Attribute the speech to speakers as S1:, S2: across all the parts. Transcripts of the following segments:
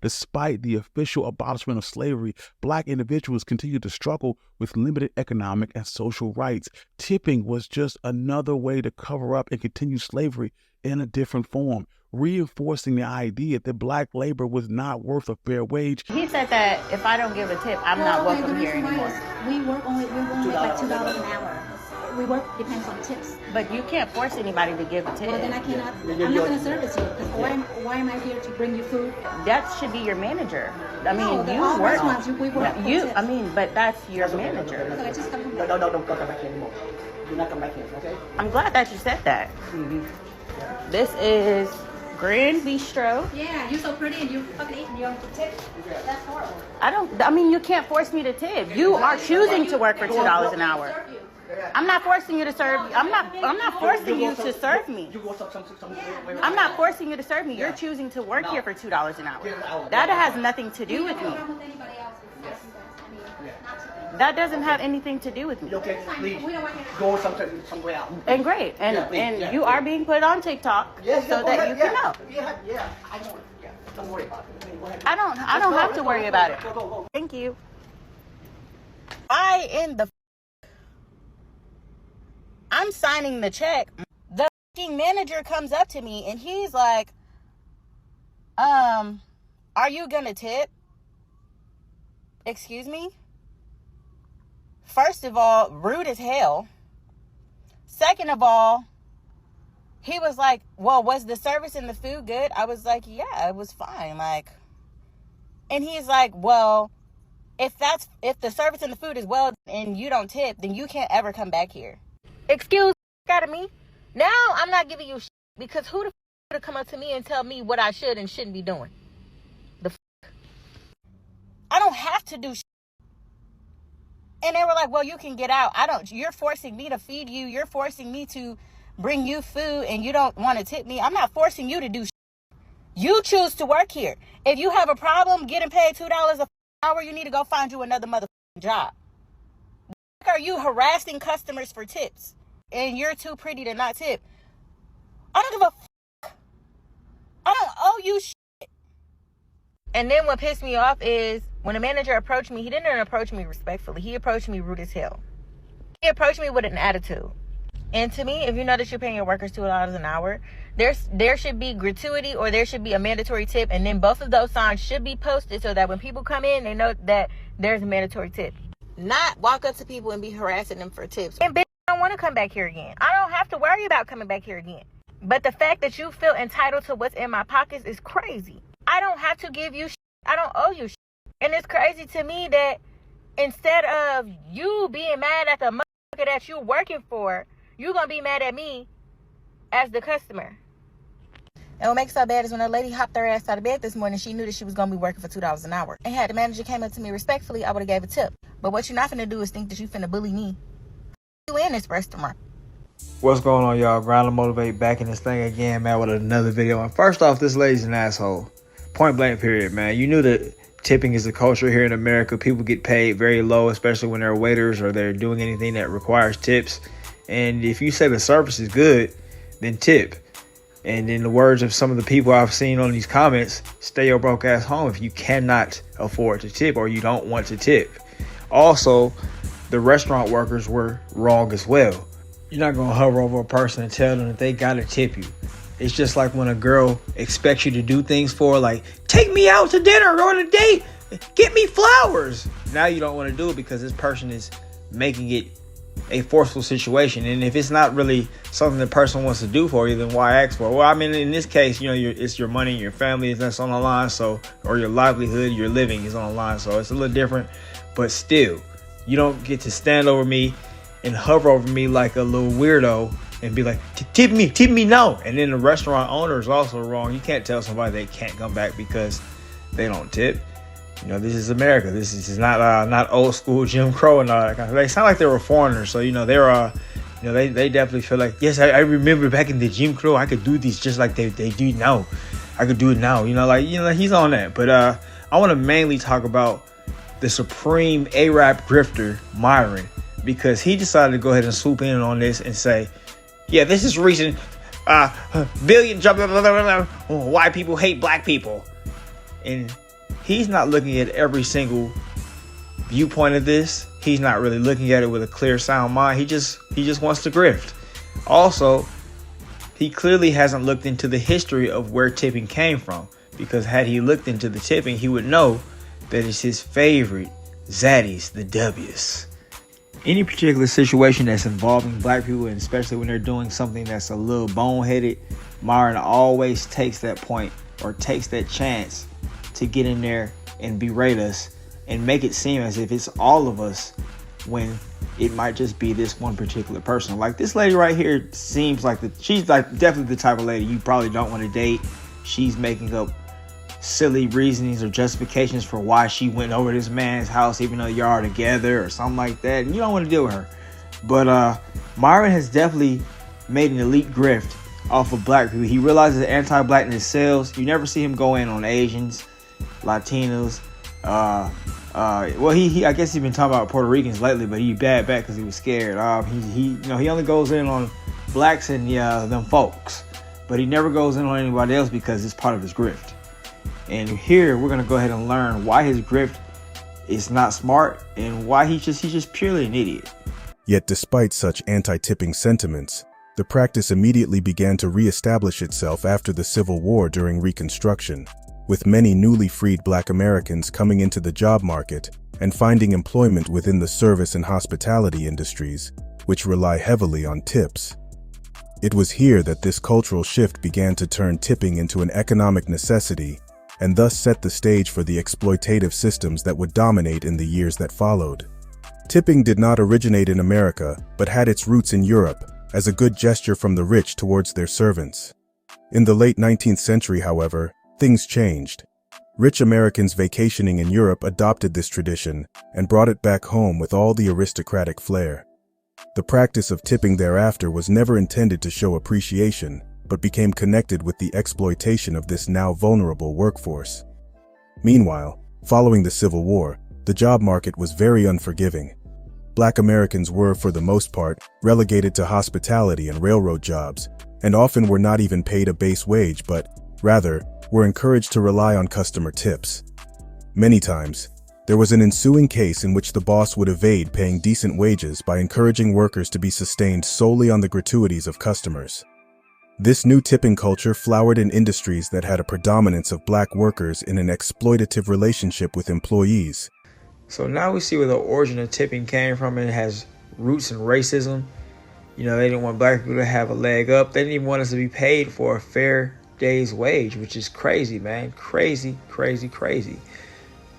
S1: Despite the official abolishment of slavery, Black individuals continued to struggle with limited economic and social rights. Tipping was just another way to cover up and continue slavery in a different form, reinforcing the idea that Black labor was not worth a fair wage.
S2: He said that if I don't give a tip, I'm not welcome here anymore.
S3: We work only like $2 an hour. We work depends on tips.
S2: But you can't force anybody to give a tip.
S3: Well, then I cannot. I'm not going to service you. Because why am I here to bring you food?
S2: That should be your manager. I mean,
S3: No,
S2: you
S3: all
S2: work.
S3: restaurants, we work for tips.
S2: I mean, but that's your manager.
S3: So I just come back.
S4: No, don't come back here anymore. Do not come back here, okay?
S2: I'm glad that you said that. This is Grand Bistro.
S3: Yeah, you're so pretty and you fucking ate and you don't tip. That's horrible.
S2: I mean, you can't force me to tip. You are choosing to work for $2 an hour. I'm not forcing you to serve. I'm not forcing you to serve me. I'm not forcing you to serve me. You're choosing to work here for $2 an hour. That has nothing to do with me. That doesn't have anything to do with me.
S4: Okay, please go somewhere else.
S2: And great. And you are being put on TikTok so that you can know.
S4: Yeah, I know. Yeah, don't worry about it.
S2: I don't have to worry about it. Thank you. I'm signing the check. The manager comes up to me and he's like, are you gonna tip? Excuse me? First of all, rude as hell. Second of all, he was like, well, was the service and the food good? I was like, yeah, it was fine. Like, and he's like, well, if the service and the food is well and you don't tip, then you can't ever come back here. Excuse out of me. Now I'm not giving you shit because who the f would come up to me and tell me what I should and shouldn't be doing? The f. I don't have to do shit. And they were like, well, you can get out. You're forcing me to feed you. You're forcing me to bring you food and you don't want to tip me. I'm not forcing you to do shit. You choose to work here. If you have a problem getting paid $2 an hour, you need to go find you another motherfucking job. Are you harassing customers for tips? And you're too pretty to not tip. I don't give a fuck. I don't owe you shit. And then what pissed me off is when the manager approached me, he didn't approach me respectfully. He approached me rude as hell. He approached me with an attitude. And to me, if you know that you're paying your workers $2 an hour, there should be gratuity or there should be a mandatory tip. And then both of those signs should be posted so that when people come in, they know that there's a mandatory tip. Not walk up to people and be harassing them for tips. And bitch, I don't want to come back here again. I don't have to worry about coming back here again. But the fact that you feel entitled to what's in my pockets is crazy. I don't have to give you shit. I don't owe you shit. And it's crazy to me that instead of you being mad at the motherfucker that you're working for, you're going to be mad at me as the customer. And what makes it so bad is when a lady hopped her ass out of bed this morning, she knew that she was going to be working for $2 an hour. And had the manager came up to me respectfully, I would have gave a tip. But what you're not finna do is think that you finna bully me. You in this restaurant.
S5: What's going on, y'all? Grind and Motivate back in this thing again, man, with another video. And first off, this lady's an asshole. Point blank period, man. You knew that tipping is a culture here in America. People get paid very low, especially when they're waiters or they're doing anything that requires tips. And if you say the service is good, then tip. And in the words of some of the people I've seen on these comments, stay your broke ass home if you cannot afford to tip or you don't want to tip. Also, the restaurant workers were wrong as well. You're not going to hover over a person and tell them that they got to tip you. It's just like when a girl expects you to do things for her, like, take me out to dinner or on a date, get me flowers. Now you don't want to do it because this person is making it a forceful situation. And if it's not really something the person wants to do for you, then why ask for it? Well, I mean, in this case, you know, it's your money, your family that's on the line, so, or your livelihood, your living is on the line, so it's a little different. But still, you don't get to stand over me and hover over me like a little weirdo and be like, tip me now. And then the restaurant owner is also wrong. You can't tell somebody they can't come back because they don't tip. You know, this is America. This is not old school Jim Crow and all that kind of. They sound like they were foreigners, so you know they're they definitely feel like, yes, I remember back in the Jim Crow I could do these just like they do now. I could do it now. You know, he's on that. But I want to mainly talk about the supreme Arab grifter Myron, because he decided to go ahead and swoop in on this and say, yeah, this is reason billion white people hate black people. And he's not looking at every single viewpoint of this. He's not really looking at it with a clear, sound mind. He just wants to grift. Also, he clearly hasn't looked into the history of where tipping came from, because had he looked into the tipping, he would know that it's his favorite zaddies, the W's. Any particular situation that's involving black people, and especially when they're doing something that's a little boneheaded, Myron always takes that point or takes that chance to get in there and berate us and make it seem as if it's all of us, when it might just be this one particular person. Like this lady right here seems like she's like definitely the type of lady you probably don't want to date. She's making up silly reasonings or justifications for why she went over this man's house even though y'all are together or something like that, and you don't want to deal with her. But Myron has definitely made an elite grift off of black people. He realizes that anti-blackness sells. You never see him go in on Asians, Latinos. Well, he I guess he's been talking about Puerto Ricans lately, but he bad back because he was scared. He only goes in on blacks and them folks, but he never goes in on anybody else because it's part of his grift. And here we're gonna go ahead and learn why his grift is not smart and why he's just purely an idiot.
S6: Yet despite such anti-tipping sentiments, the practice immediately began to re-establish itself after the Civil War during Reconstruction, with many newly freed Black Americans coming into the job market and finding employment within the service and hospitality industries, which rely heavily on tips. It was here that this cultural shift began to turn tipping into an economic necessity and thus set the stage for the exploitative systems that would dominate in the years that followed. Tipping did not originate in America, but had its roots in Europe as a good gesture from the rich towards their servants. In the late 19th century, however, things changed. Rich Americans vacationing in Europe adopted this tradition and brought it back home with all the aristocratic flair. The practice of tipping thereafter was never intended to show appreciation, but became connected with the exploitation of this now vulnerable workforce. Meanwhile, following the Civil War, the job market was very unforgiving. Black Americans were, for the most part, relegated to hospitality and railroad jobs, and often were not even paid a base wage, but, rather, were encouraged to rely on customer tips. Many times, there was an ensuing case in which the boss would evade paying decent wages by encouraging workers to be sustained solely on the gratuities of customers. This new tipping culture flowered in industries that had a predominance of black workers in an exploitative relationship with employees.
S5: So now we see where the origin of tipping came from, and it has roots in racism. They didn't want black people to have a leg up. They didn't even want us to be paid for a fair day's wage, which is crazy, man. Crazy.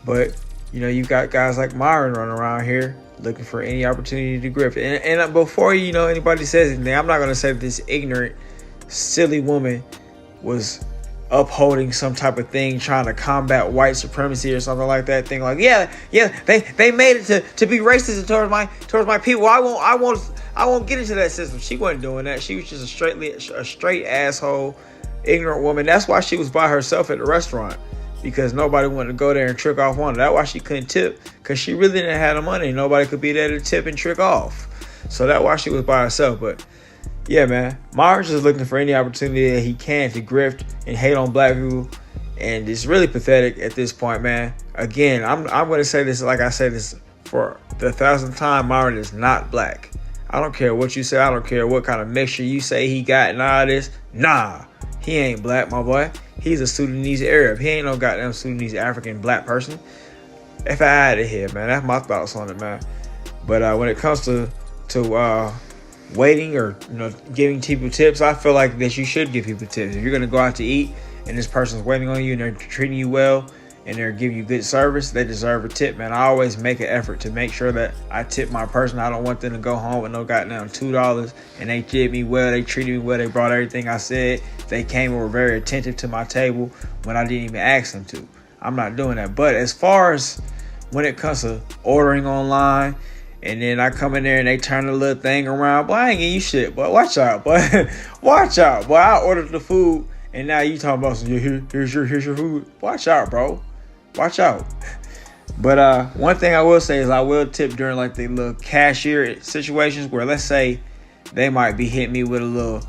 S5: But, you got guys like Myron running around here looking for any opportunity to grift. And before, anybody says anything, I'm not going to say that this ignorant, silly woman was upholding some type of thing trying to combat white supremacy or something like that. Thing like, they made it to be racist towards my people. I won't get into that system. She wasn't doing that. She was just a straight asshole, ignorant woman. That's why she was by herself at the restaurant, because nobody wanted to go there and trick off on her. That's why she couldn't tip, because she really didn't have the money. Nobody could be there to tip and trick off. So that's why she was by herself. But yeah, man, Myron's just looking for any opportunity that he can to grift and hate on black people, and it's really pathetic at this point, man. Again, I'm going to say this like I said this for the 1,000th time. Myron is not black. I don't care what you say. I don't care what kind of mixture you say he got and all this. Nah, he ain't black, my boy. He's a Sudanese Arab. He ain't no goddamn Sudanese African black person. If I out of here, man. That's my thoughts on it, man. But when it comes to waiting or giving people tips, I feel like that you should give people tips. If you're gonna go out to eat and this person's waiting on you and they're treating you well and they're giving you good service, they deserve a tip, man. I always make an effort to make sure that I tip my person. I don't want them to go home with no goddamn $2, and they did me well, they treated me well, they brought everything I said, they came and were very attentive to my table when I didn't even ask them to. I'm not doing that. But as far as when it comes to ordering online, and then I come in there and they turn the little thing around, boy, I ain't getting you shit, boy. Watch out, boy. Watch out, boy. I ordered the food, and now you talking about here's your food. Watch out, bro. Watch out. But one thing I will say is I will tip during like the little cashier situations where, let's say, they might be hitting me with a little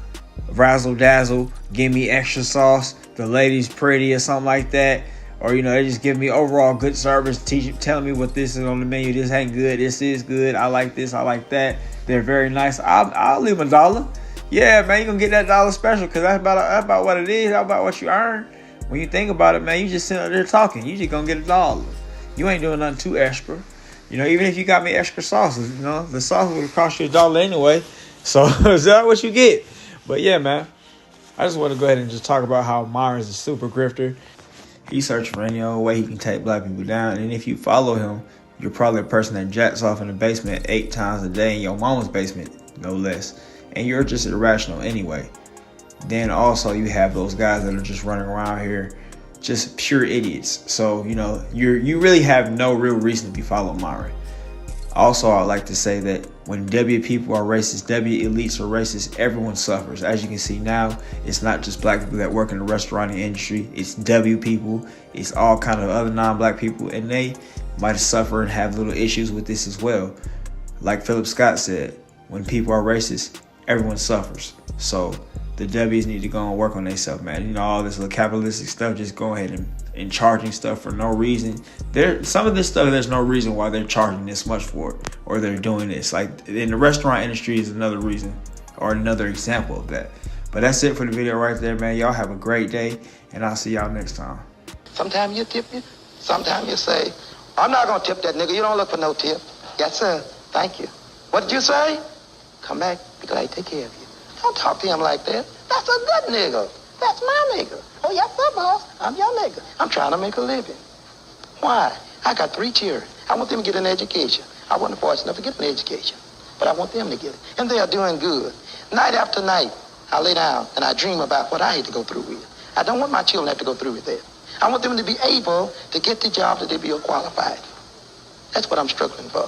S5: razzle dazzle, give me extra sauce, the lady's pretty or something like that. or they just give me overall good service, telling me what this is on the menu. This ain't good. This is good. I like this. I like that. They're very nice. I'll leave $1. Yeah, man, you're gonna get that $1 special because that's about what it is. That's about what you earn. When you think about it, man, you just sitting there talking. You just gonna get $1. You ain't doing nothing too extra. Even if you got me extra sauces, the sauce would cost you $1 anyway. So is that what you get? But yeah, man, I just want to go ahead and just talk about how Myron's a super grifter. He's searching for any old way he can take black people down. And if you follow him, you're probably a person that jacks off in the basement 8 times a day in your mama's basement, no less. And you're just irrational anyway. Then also you have those guys that are just running around here just pure idiots. So, you really have no real reason to be following Myron. Also, I'd like to say that when W people are racist, W elites are racist, everyone suffers. As you can see now, it's not just black people that work in the restaurant industry. It's W people. It's all kind of other non-black people, and they might suffer and have little issues with this as well. Like Philip Scott said, when people are racist, everyone suffers. So the W's need to go and work on themselves, man. All this little capitalistic stuff, just go ahead and charging stuff for no reason. Some of this stuff, there's no reason why they're charging this much for it, or they're doing this. Like in the restaurant industry is another reason, or another example of that. But that's it for the video right there, man. Y'all have a great day, and I'll see y'all next time.
S7: Sometimes you tip me, sometimes you say, I'm not gonna tip that nigga. You don't look for no tip. Yes, sir. Thank you. What did you say? Come back because I take care of you. Don't talk to him like that. That's a good nigga. That's my nigga. Oh, yes, sir, boss. I'm your nigga. I'm trying to make a living. Why? I got 3 children. I want them to get an education. I wasn't fortunate enough to get an education, but I want them to get it. And they are doing good. Night after night, I lay down and I dream about what I had to go through with. I don't want my children to have to go through with that. I want them to be able to get the job that they be qualified. That's what I'm struggling for.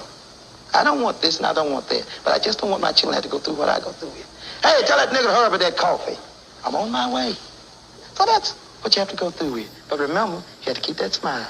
S7: I don't want this and I don't want that, but I just don't want my children to have to go through what I go through with. Hey, tell that nigga to hurry up with that coffee. I'm on my way. So that's what you have to go through with. But remember, you have to keep that smile.